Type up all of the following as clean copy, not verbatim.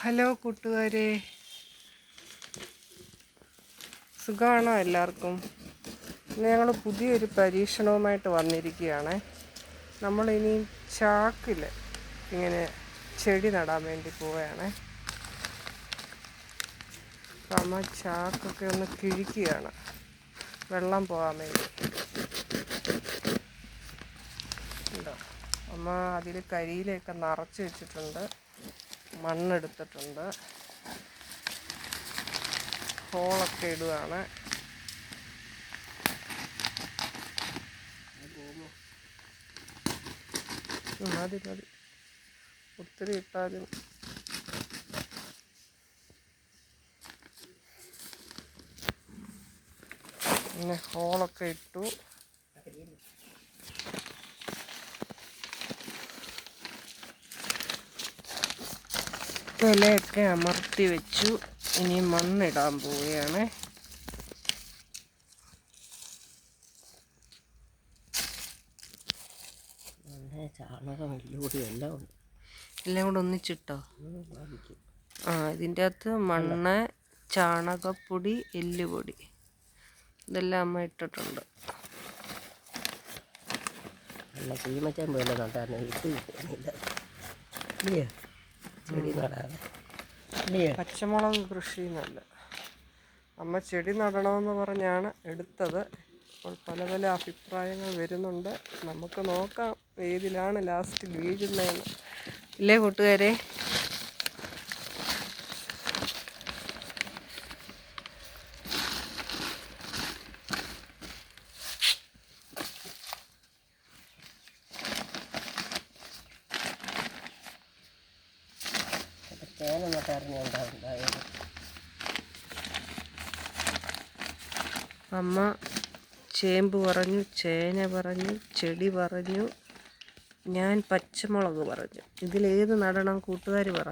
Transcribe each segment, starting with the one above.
Hello കൂട്ടുകാരെ, സുഖമാണോ എല്ലാവർക്കും? ഞങ്ങൾ പുതിയൊരു പരീക്ഷണവുമായിട്ട് വന്നിരിക്കുകയാണ്. നമ്മളിനി ചാക്കിൽ ഇങ്ങനെ ചെടി നടാൻ വേണ്ടി പോവുകയാണ്. അപ്പം അമ്മ ചാക്കൊക്കെ ഒന്ന് കിഴിക്കുകയാണ് വെള്ളം പോകാൻ വേണ്ടി. ഉണ്ടോ, അമ്മ അതിൽ കരിയിലൊക്കെ നിറച്ച് വെച്ചിട്ടുണ്ട്, മണ്ണെടുത്തിട്ടുണ്ട്, ഹോളൊക്കെ ഇടുകയാണ്. മതി ഒത്തിരി ഇട്ടാലും പിന്നെ ഹോളൊക്കെ ഇട്ടു. ഇലയൊക്കെ അമർത്തി വെച്ചു. ഇനി മണ്ണിടാൻ പോവുകയാണ്. ചാണകം എല്ലാം കൂടെ ഒന്നിച്ചിട്ടോ? ഇതിൻ്റെ അകത്ത് മണ്ണ്, ചാണകപ്പൊടി, എല്ലുപൊടി ഇതെല്ലാം അമ്മ ഇട്ടിട്ടുണ്ട്. പച്ചമുളക് കൃഷി നല്ല അമ്മ ചെടി നടണമെന്ന് പറഞ്ഞാണ് എടുത്തത്. അപ്പോൾ പല പല അഭിപ്രായങ്ങൾ വരുന്നുണ്ട്. നമുക്ക് നോക്കാം ഏതിലാണ് ലാസ്റ്റ് വീഴുന്നതെന്ന്. ഇല്ലേ കൂട്ടുകാരെ? അമ്മ ചേമ്പ് പറഞ്ഞു, ചേന പറഞ്ഞു, ചെടി പറഞ്ഞു, ഞാൻ പച്ചമുളക് പറഞ്ഞു. ഇതിലേത് നടണം കൂട്ടുകാർ പറ?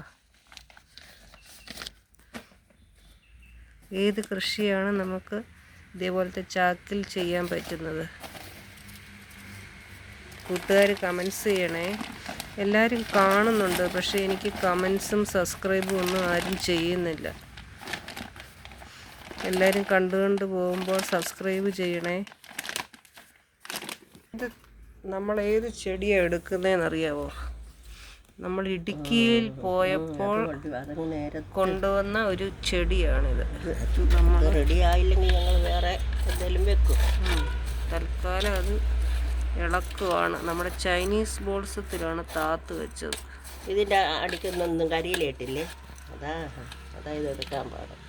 ഏത് കൃഷിയാണ് നമുക്ക് ഇതേപോലത്തെ ചാക്കിൽ ചെയ്യാൻ പറ്റുന്നത്? കൂട്ടുകാർ കമൻസ് ചെയ്യണേ. എല്ലാവരും കാണുന്നുണ്ട്, പക്ഷേ എനിക്ക് കമൻസും സബ്സ്ക്രൈബും ഒന്നും ആരും ചെയ്യുന്നില്ല. എല്ലാവരും കണ്ടുകൊണ്ട് പോകുമ്പോൾ സബ്സ്ക്രൈബ് ചെയ്യണേ. ഇത് നമ്മൾ ഏത് ചെടിയാണ് എടുക്കുന്നതെന്നറിയാവോ? നമ്മൾ ഇടുക്കിയിൽ പോയപ്പോൾ കൊണ്ടുവന്ന ഒരു ചെടിയാണിത്. നമ്മൾ റെഡി ആയില്ലെങ്കിൽ ഞങ്ങൾ വേറെ എന്തെങ്കിലും വെക്കും. തൽക്കാലം അത് ഇളക്കുവാണ്. നമ്മുടെ ചൈനീസ് ബോൾസത്തിലാണ് താത്ത് വെച്ചത്. ഇതിൻ്റെ അടിക്കുന്നൊന്നും കരിയിലിട്ടില്ലേ? അതായത് എടുക്കാൻ പാടും.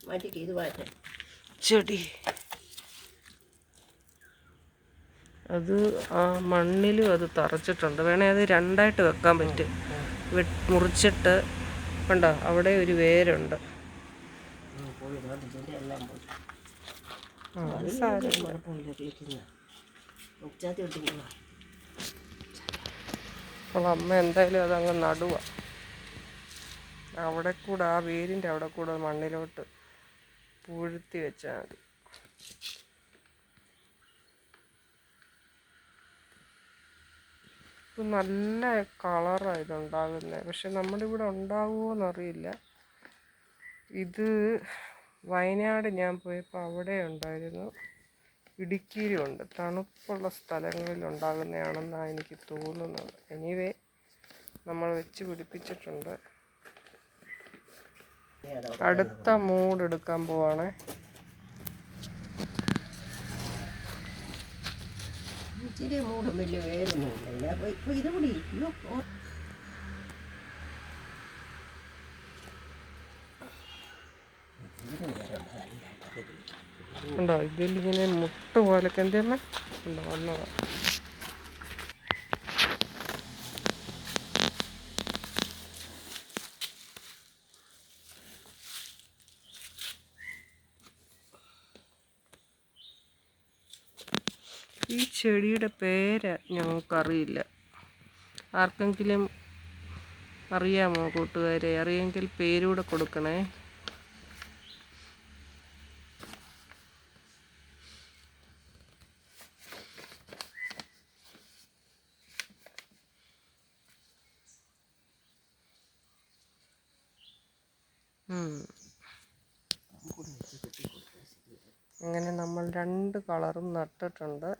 മാറ്റിട്ട് ഇത് മാറ്റാം. ചെടി അത് ആ മണ്ണിലും അത് തറച്ചിട്ടുണ്ട്. വേണേൽ അത് രണ്ടായിട്ട് വെക്കാൻ പറ്റും. മുറിച്ചിട്ട് കണ്ടോ, അവിടെ ഒരു വേരുണ്ട്. അപ്പോൾ അമ്മ എന്തായാലും അതങ്ങ് നടുക. അവിടെ കൂടെ ആ വേരിൻ്റെ അവിടെ കൂടെ മണ്ണിലോട്ട് പൂഴ്ത്തി വെച്ചാൽ മതി. നല്ല കളറാണ് ഇതുണ്ടാകുന്നത്. പക്ഷെ നമ്മുടെ ഇവിടെ ഉണ്ടാകുമോ എന്നറിയില്ല. ഇത് വയനാട് ഞാൻ പോയപ്പോൾ അവിടെ ഉണ്ടായിരുന്നു, ഇടുക്കിയിലും ഉണ്ട്. തണുപ്പുള്ള സ്ഥലങ്ങളിൽ ഉണ്ടാകുന്നതാണെന്നാണ് എനിക്ക് തോന്നുന്നത്. എനിവേ നമ്മൾ വെച്ച് പിടിപ്പിച്ചിട്ടുണ്ട്. അടുത്ത മൂടെടുക്കാൻ പോവാണ്. ഇച്ചിരി മൂടും വലിയ വേരൊന്നുമില്ല. ഇപ്പം ഇത് കൂടി ഉണ്ടോ? ഇതിലിങ്ങനെ മുട്ട പോലൊക്കെ എന്തെണ്ണ ഉണ്ടോ? വന്നതാ. ഈ ചെടിയുടെ പേര് ഞങ്ങൾക്കറിയില്ല. ആർക്കെങ്കിലും അറിയാമോ കൂട്ടുകാരെ? അറിയെങ്കിൽ പേരൂടെ കൊടുക്കണേ. അങ്ങനെ നമ്മൾ 2 കളറും നട്ടിട്ടുണ്ട്.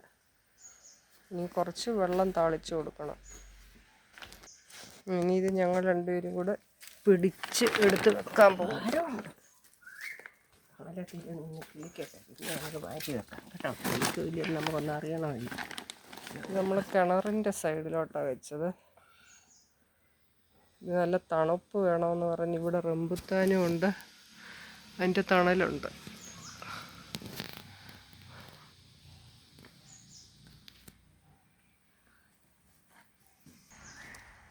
ഇനി കുറച്ച് വെള്ളം താളിച്ച് കൊടുക്കണം. ഇനി ഇത് ഞങ്ങൾ രണ്ടുപേരും കൂടെ പിടിച്ച് എടുത്ത് വെക്കാൻ പോകും. മാറ്റി വെക്കാം കേട്ടോ. എനിക്ക് വലിയ നമുക്കൊന്നും അറിയണമില്ല. നമ്മൾ കിണറിൻ്റെ സൈഡിലോട്ടാണ് വെച്ചത്. ഇത് നല്ല തണുപ്പ് വേണമെന്ന് പറഞ്ഞ് ഇവിടെ റംബുട്ടാനും ഉണ്ട്, അതിൻ്റെ തണലുണ്ട്.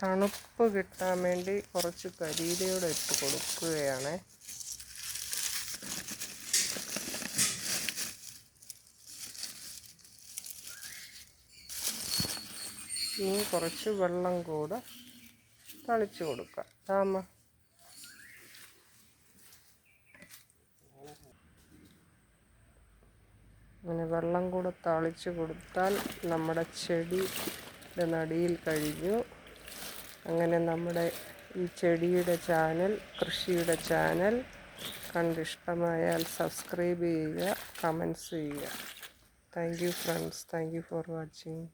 തണുപ്പ് കിട്ടാൻ വേണ്ടി കുറച്ച് കരിയിലയോടെ ഇട്ട് കൊടുക്കുകയാണ്. ഇനി കുറച്ച് വെള്ളം കൂടെ തളിച്ച് കൊടുക്കാം. അങ്ങനെ വെള്ളം കൂടെ തളിച്ച് കൊടുത്താൽ നമ്മുടെ ചെടിയുടെ നടിയിൽ കഴിഞ്ഞു. അങ്ങനെ നമ്മുടെ ഈ ചെടിയുടെ ചാനൽ, കൃഷിയുടെ ചാനൽ കണ്ടിഷ്ടമായാൽ സബ്സ്ക്രൈബ് ചെയ്യുക, കമൻറ്റ്സ് ചെയ്യുക. Thank you friends. Thank you for watching.